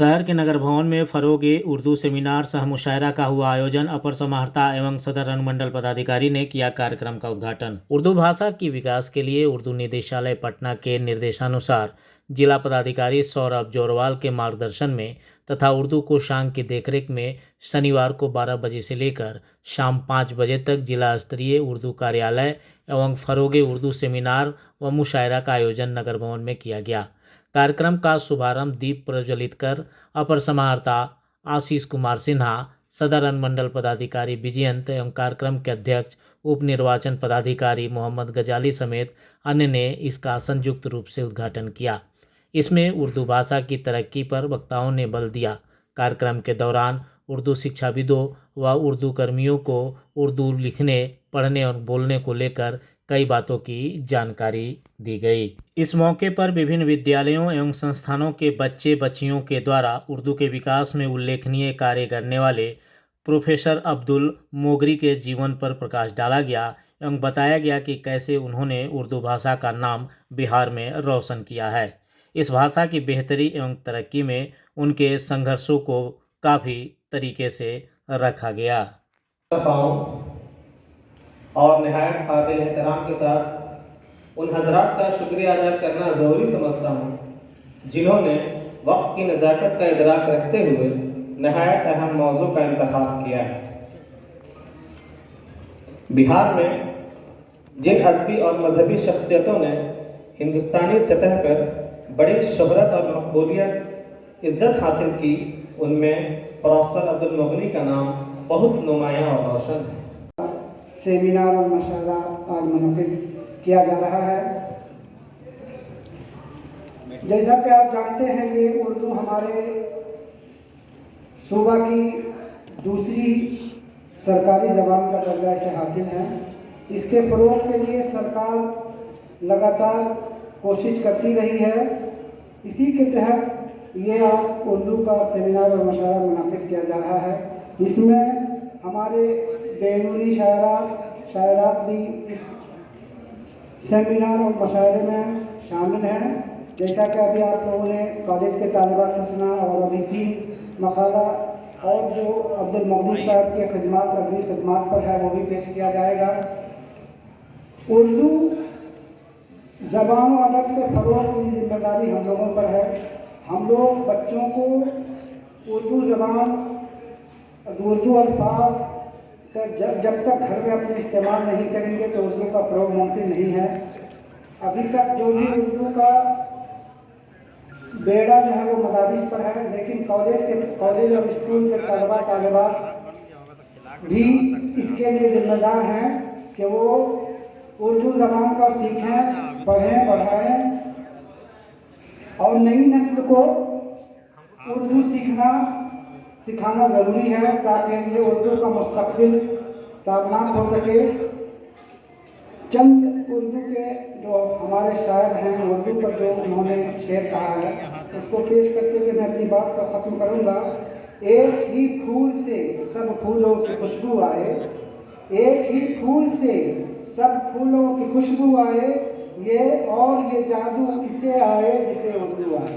शहर के नगर भवन में फरोगे उर्दू सेमिनार सह मुशायरा का हुआ आयोजन। अपर समाहर्ता एवं सदर अनुमंडल पदाधिकारी ने किया कार्यक्रम का उद्घाटन। उर्दू भाषा की विकास के लिए उर्दू निदेशालय पटना के निर्देशानुसार जिला पदाधिकारी सौरभ जोरवाल के मार्गदर्शन में तथा उर्दू कोषांग की देखरेख में शनिवार को 12 बजे से लेकर शाम 5 बजे तक जिला स्तरीय उर्दू कार्यालय एवं फरोगे उर्दू सेमिनार व मुशायरा का आयोजन नगर भवन में किया गया। कार्यक्रम का शुभारंभ दीप प्रज्वलित कर अपर समाहर्ता आशीष कुमार सिन्हा, सदर अनुमंडल पदाधिकारी विजयंत एवं कार्यक्रम के अध्यक्ष उप निर्वाचन पदाधिकारी मोहम्मद गजाली समेत अन्य ने इसका संयुक्त रूप से उद्घाटन किया। इसमें उर्दू भाषा की तरक्की पर वक्ताओं ने बल दिया। कार्यक्रम के दौरान उर्दू शिक्षाविदों व उर्दू कर्मियों को उर्दू लिखने, पढ़ने और बोलने को लेकर कई बातों की जानकारी दी गई। इस मौके पर विभिन्न विद्यालयों एवं संस्थानों के बच्चे बच्चियों के द्वारा उर्दू के विकास में उल्लेखनीय कार्य करने वाले प्रोफेसर अब्दुल मोगरी के जीवन पर प्रकाश डाला गया एवं बताया गया कि कैसे उन्होंने उर्दू भाषा का नाम बिहार में रोशन किया है। इस भाषा की बेहतरी एवं तरक्की में उनके संघर्षों को काफ़ी तरीके से रखा गया। और नहायत काबिल एहतराम के साथ उन हजरात का शुक्रिया अदा करना ज़रूरी समझता हूँ जिन्होंने वक्त की नज़ाकत का इदराक रखते हुए नहायत अहम मौजू का इंतखाब किया है। बिहार में जिन अदबी और मजहबी शख्सियतों ने हिंदुस्तानी सतह पर बड़ी शोहरत और मकबूलियत इज़्ज़त हासिल की, उनमें प्रोफेसर अब्दुल मोगरी का नाम बहुत नुमायाँ और रोशन है। सेमिनार और मुशायरा आज मुनक़िद किया जा रहा है। जैसा कि आप जानते हैं कि उर्दू हमारे सूबा की दूसरी सरकारी ज़बान का दर्जा इसे हासिल है। इसके फ़रोग़ के लिए सरकार लगातार कोशिश करती रही है। इसी के तहत ये आज उर्दू का सेमिनार और मुशायरा मुनक़िद किया जा रहा है। इसमें हमारे बैरूनी शायरात भी इस सेमिनार और मुशायरे में शामिल हैं। जैसा कि अभी आप लोगों ने कॉलेज के तालिबात से सुना और अभी 3 मकाला और जो अब्दुल मोगरी साहब के खिदमात अग्री खिदमात पर है वो भी पेश किया जाएगा। उर्दू ज़बान और अदब के फ़रोग़ की जिम्मेदारी हम लोगों पर है। हम लोग बच्चों को उर्दू ज़बान, उर्दू अल्फाज जब तक घर में अपने इस्तेमाल नहीं करेंगे तो उर्दू का प्रयोग मुमकिन नहीं है। अभी तक जो भी उर्दू का बेड़ा जो है वो मदारिस पर है, लेकिन कॉलेज और स्कूल के तलबा तालिबात भी इसके लिए जिम्मेदार हैं कि वो उर्दू ज़बान का सीखें, पढ़ें, बढ़ाएं और नई नस्ल को उर्दू सिखाना ज़रूरी है ताकि ये उर्दू का मुस्तक़बिल ताबनाक हो सके। चंद उर्दू के जो हमारे शायर हैं, उर्दू पर जो उन्होंने शेर कहा है उसको पेश करते हुए मैं अपनी बात का ख़त्म करूँगा। एक ही फूल से सब फूलों की खुशबू आए, एक ही फूल से सब फूलों की खुशबू आए, ये जादू इसे आए जिसे उर्दू आए,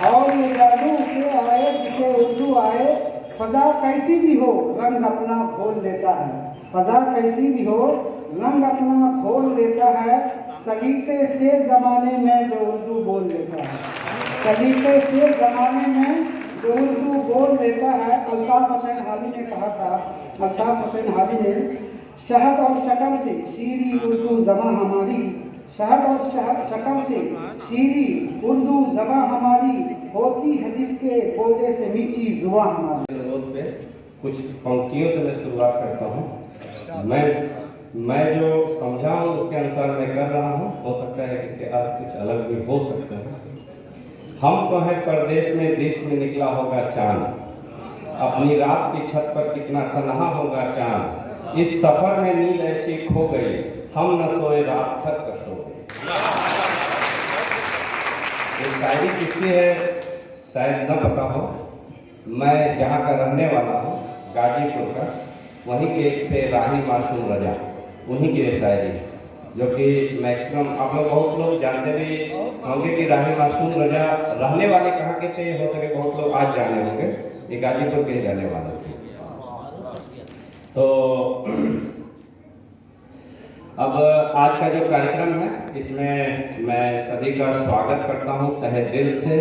और ये जादू इसे आए जिसे उर्दू आए। फ़ज़ा कैसी भी हो रंग अपना खोल लेता है, फ़ज़ा कैसी भी हो रंग अपना खोल लेता है। सलीक़े से ज़माने में जो उर्दू बोल लेता है, सलीक़े से ज़माने में जो उर्दू बोल लेता है। अल्ताफ़ हुसैन हाली ने कहा था, अल्ताफ़ हुसैन हाली ने, शहद और शक्कर से शीरी उर्दू ज़बां हमारी, शहद और शक्कर से शीरी उर्दू ज़बां हमारी, होती है जिसके बोले से मीठी ज़ुबां हमारी। अनुरोध पे कुछ पंक्तियों से मैं शुरुआत करता हूँ। मैं जो समझा हूँ उसके अनुसार मैं कर रहा हूँ। हो सकता है कि इसके अर्थ कुछ अलग भी हो सकते हैं। हम तो हैं परदेश में, देश में निकला होगा चांद, अपनी रात की छत पर कितना तन्हा होगा चांद, इस सफ़र में नील ऐसी खो गई, हम न सोए रात छत पर सो गए। ये शायरी किसकी है शायद न पता हो। मैं जहाँ का रहने वाला हूँ, गाजीपुर का, वहीं के थे राही मासूम रजा, उन्हीं की ये शायरी है। जो कि मैक्सिमम आप लोग बहुत लोग जानते भी होंगे कि राही मासूम रजा रहने वाले कहाँ के थे, हो सके बहुत लोग आज जाने होंगे, ये गाजीपुर के ही रहने वाले थे। तो अब आज का जो कार्यक्रम है इसमें मैं सभी का स्वागत करता हूं तहे दिल से,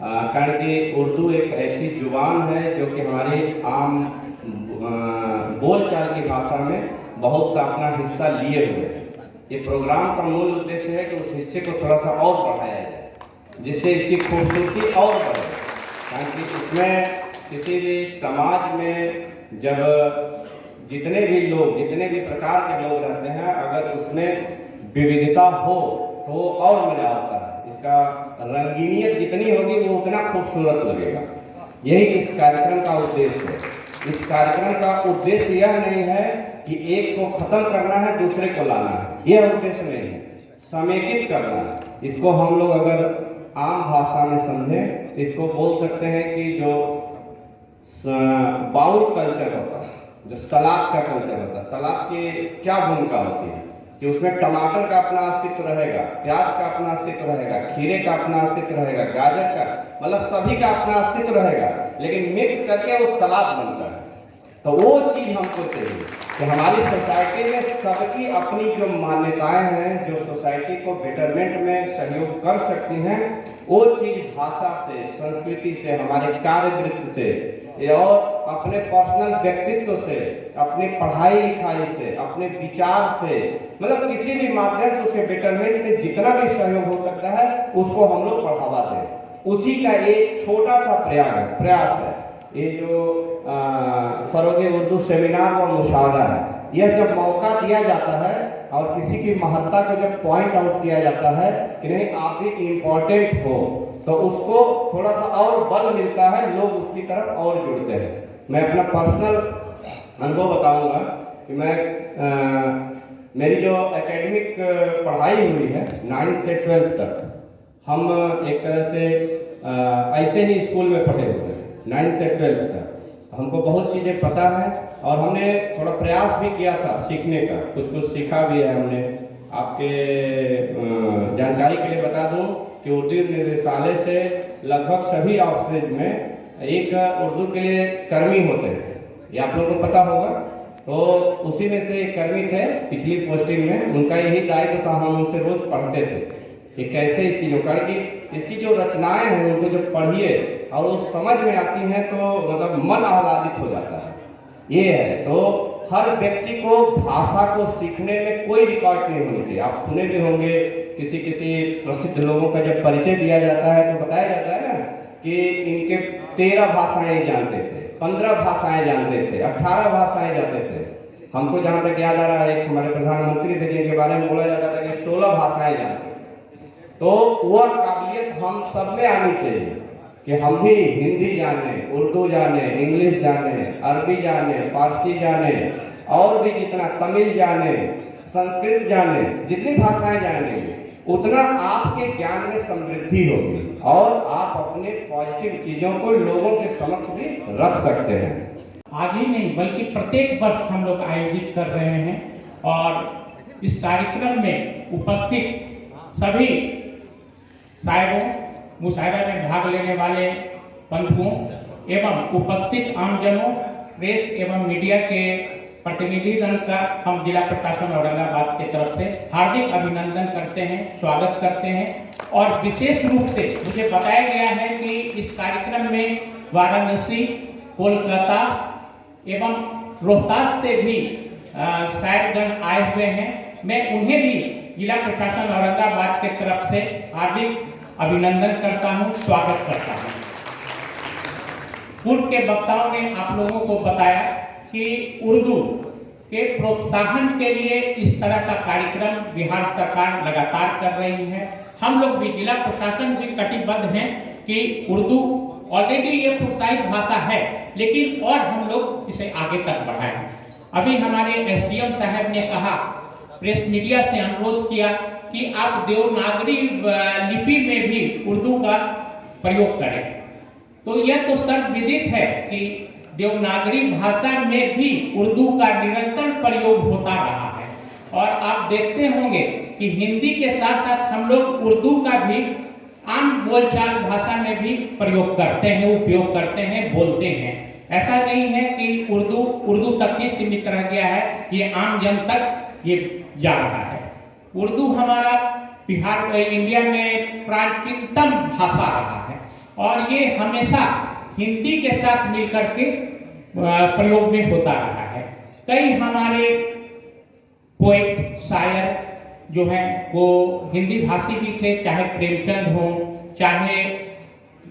कारण कि उर्दू एक ऐसी जुबान है जो कि हमारी आम बोलचाल की भाषा में बहुत सा अपना हिस्सा लिए हुए है। ये प्रोग्राम का मूल उद्देश्य है कि उस हिस्से को थोड़ा सा और बढ़ाया जाए, जिससे इसकी खूबसूरती और बढ़े, ताकि इसमें किसी भी समाज में जब जितने भी लोग, जितने भी प्रकार के लोग रहते हैं, अगर उसमें विविधता हो तो और मजा आता है। इसका रंगीनियत जितनी होगी वो उतना खूबसूरत लगेगा। यही इस कार्यक्रम का उद्देश्य है। इस कार्यक्रम का उद्देश्य यह नहीं है कि एक को खत्म करना है दूसरे को लाना है, यह उद्देश्य नहीं है, समेकित करना है। इसको हम लोग अगर आम भाषा में समझें, इसको बोल सकते हैं कि जो बाउल कल्चर होता है, जो सलाद का कल्चर होता है, सलाद की क्या भूमिका होती है कि उसमें टमाटर का अपना अस्तित्व रहेगा, प्याज का अपना अस्तित्व रहेगा, खीरे का अपना अस्तित्व रहेगा, गाजर का, मतलब सभी का अपना अस्तित्व रहेगा, लेकिन मिक्स करके वो सलाद बनता है। तो वो चीज हमको चाहिए कि हमारी सोसाइटी में सबकी अपनी जो मान्यताएं हैं, जो सोसाइटी को बेटरमेंट में सहयोग कर सकती हैं, वो चीज भाषा से, संस्कृति से, हमारे कार्यवृत्ति से और अपने पर्सनल व्यक्तित्व से, अपनी पढ़ाई लिखाई से, अपने विचार से, मतलब किसी भी माध्यम से उसके बेटरमेंट में जितना भी सहयोग हो सकता है उसको हम लोग बढ़ावा दें। उसी का एक छोटा सा प्रयास है ये जो फरोगे उर्दू सेमिनार व मुशावरा है। यह जब मौका दिया जाता है और किसी की महत्ता को जब पॉइंट आउट किया जाता है कि नहीं आप भी इम्पोर्टेंट हो, तो उसको थोड़ा सा और बल मिलता है, लोग उसकी तरफ और जुड़ते हैं। मैं अपना पर्सनल अनुभव बताऊंगा कि मैं मेरी जो एकेडमिक पढ़ाई हुई है 9th से 12th तक, हम एक तरह से ऐसे ही स्कूल में पढ़े हुए हैं 9th से 12th तक। हमको बहुत चीज़ें पता है और हमने थोड़ा प्रयास भी किया था सीखने का, कुछ सीखा भी है हमने। आपके जानकारी के लिए बता दूं कि उर्दू निदेशालय से लगभग सभी ऑफिस में एक उर्दू के लिए कर्मी होते हैं, ये आप लोगों को पता होगा। तो उसी में से एक कर्मी थे पिछली पोस्टिंग में, उनका यही दायित्व था, हम उनसे रोज पढ़ते थे कि कैसे इस चीज़ों का, कि इसकी जो रचनाएं हैं उनको जब पढ़िए और वो समझ में आती हैं तो मतलब मन आह्लादित हो जाता है। ये है, तो हर व्यक्ति को भाषा को सीखने में कोई रिकॉर्ड नहीं होनी चाहिए। आप सुने भी होंगे किसी प्रसिद्ध लोगों का जब परिचय दिया जाता है तो बताया जाता है ना कि इनके 13 भाषाएं जानते थे, 15 भाषाएं जानते थे, 18 भाषाएं जानते थे। हमको जहाँ तक याद आ रहा है एक हमारे प्रधानमंत्री थे जिनके बारे में बोला जाता था कि 16 भाषाएं जानते। तो वह काबिलियत हम सब में आनी चाहिए कि हम भी हिंदी जाने, उर्दू जाने, इंग्लिश जाने, अरबी जाने, फारसी जाने और भी जितना तमिल जाने, संस्कृत जाने, जितनी भाषाएं जानेंगे उतना आपके ज्ञान में समृद्धि होगी और आप अपने पॉजिटिव चीजों को लोगों के समक्ष भी रख सकते हैं। आज ही नहीं बल्कि प्रत्येक वर्ष हम लोग आयोजित कर रहे हैं और इस कार्यक्रम में उपस्थित सभी साहिबों, मुशायरा में भाग लेने वाले बंधुओं एवं उपस्थित आमजनों, प्रेस एवं मीडिया के प्रतिनिधिगण का हम जिला प्रशासन औरंगाबाद की तरफ से हार्दिक अभिनंदन करते हैं, स्वागत करते हैं। और विशेष रूप से मुझे बताया गया है कि इस कार्यक्रम में वाराणसी, कोलकाता एवं रोहतास से भी शायरगण आए हुए हैं। मैं उन्हें भी जिला प्रशासन औरंगाबाद के तरफ से हार्दिक अभिनंदन करता हूं, स्वागत करता हूं। पूर्व के वक्ताओं ने आप लोगों को बताया कि उर्दू के प्रोत्साहन के लिए इस तरह का कार्यक्रम बिहार सरकार लगातार कर रही है। हम लोग भी जिला प्रशासन भी कटिबद्ध हैं कि उर्दू ऑलरेडी ये प्रोत्साहित भाषा है, लेकिन और हम लोग इसे आगे तक बढ़ाएं। अभी हमारे एसडीएम साहब ने कहा, प्रेस मीडिया से अनुरोध किया कि आप देवनागरी लिपि में भी उर्दू का प्रयोग करें। तो यह तो सर्वविदित है कि देवनागरी भाषा में भी उर्दू का निरंतर प्रयोग होता रहा है और आप देखते होंगे कि हिंदी के साथ साथ हम लोग उर्दू का भी आम बोलचाल भाषा में भी प्रयोग करते हैं, उपयोग करते हैं, बोलते हैं। ऐसा नहीं है कि उर्दू तक ही सीमित रह गया है, ये आम जन तक ये जा रहा है। उर्दू हमारा बिहार इंडिया में प्राचीनतम भाषा रहा है और ये हमेशा हिंदी के साथ मिलकर के प्रयोग में होता रहा है। कई हमारे पोएट शायर जो हैं वो हिंदी भाषी भी थे, चाहे प्रेमचंद हो, चाहे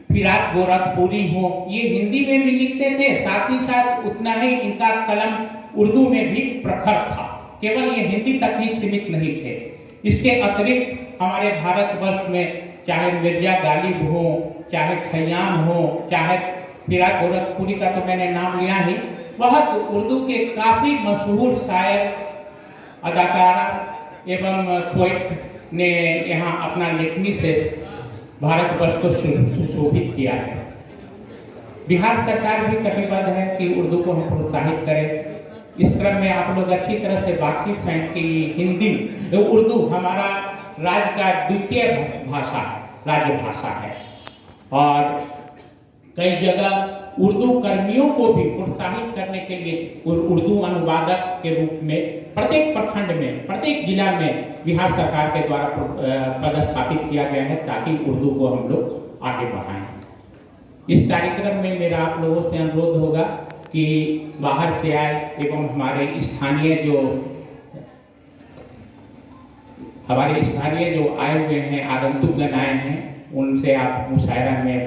फिराक गोरखपुरी हो, ये हिंदी में भी लिखते थे, साथ ही साथ उतना ही इनका कलम उर्दू में भी प्रखर था, केवल ये हिंदी तक ही सीमित नहीं थे। इसके अतिरिक्त हमारे भारतवर्ष में चाहे मिर्जा गालिब हो, चाहे खयाम हो, चाहे फिराक गोरखपुरी का तो मैंने नाम लिया ही, बहुत उर्दू के काफी मशहूर शायर, अदाकारा एवं पोएट ने यहाँ अपना लेखनी से भारतवर्ष को सुशोभित किया है। बिहार सरकार भी कटिबद्ध है कि उर्दू को हम प्रोत्साहित करें। इस क्रम में आप लोग अच्छी तरह से वाकिफ हैं कि हिंदी उर्दू हमारा राज्य का द्वितीय भाषा है, राज्य भाषा है और कई जगह उर्दू कर्मियों को भी प्रोत्साहित करने के लिए उर्दू अनुवादक के रूप में प्रत्येक प्रखंड में, प्रत्येक जिला में बिहार सरकार के द्वारा पदस्थापित किया गया है ताकि उर्दू को हम लोग आगे बढ़ाएं। इस कार्यक्रम में मेरा आप लोगों से अनुरोध होगा कि बाहर से आए एवं हमारे स्थानीय जो आए हुए हैं, आगंतुकगण आए हैं, उनसे आप मुशायरा में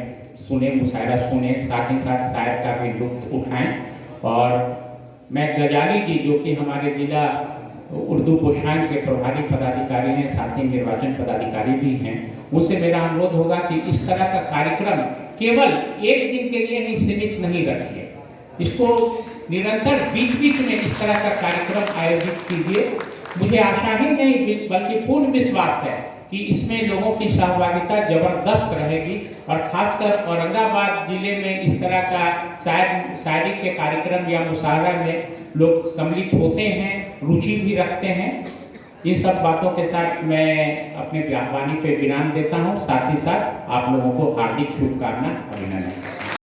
मुशायरा सुने, साथ ही साथ शायर का भी लुत्फ उठाएं। और मैं गजाली जी जो कि हमारे जिला उर्दू कोषांग के प्रभारी पदाधिकारी हैं, साथ ही निर्वाचन पदाधिकारी भी हैं, उनसे मेरा अनुरोध होगा कि इस तरह का कार्यक्रम केवल एक दिन के लिए ही सीमित नहीं रखिए, इसको निरंतर बीच बीच में इस तरह का कार्यक्रम आयोजित कीजिए। मुझे आशा ही नहीं बल्कि पूर्ण विश्वास है कि इसमें लोगों की सहभागिता जबरदस्त रहेगी और खासकर औरंगाबाद जिले में इस तरह का शायरी के कार्यक्रम या मुशायरा में लोग सम्मिलित होते हैं, रुचि भी रखते हैं। इन सब बातों के साथ मैं अपने वाणी पे विराम देता हूँ, साथ ही साथ आप लोगों को हार्दिक शुभकामना, अभिनंदन।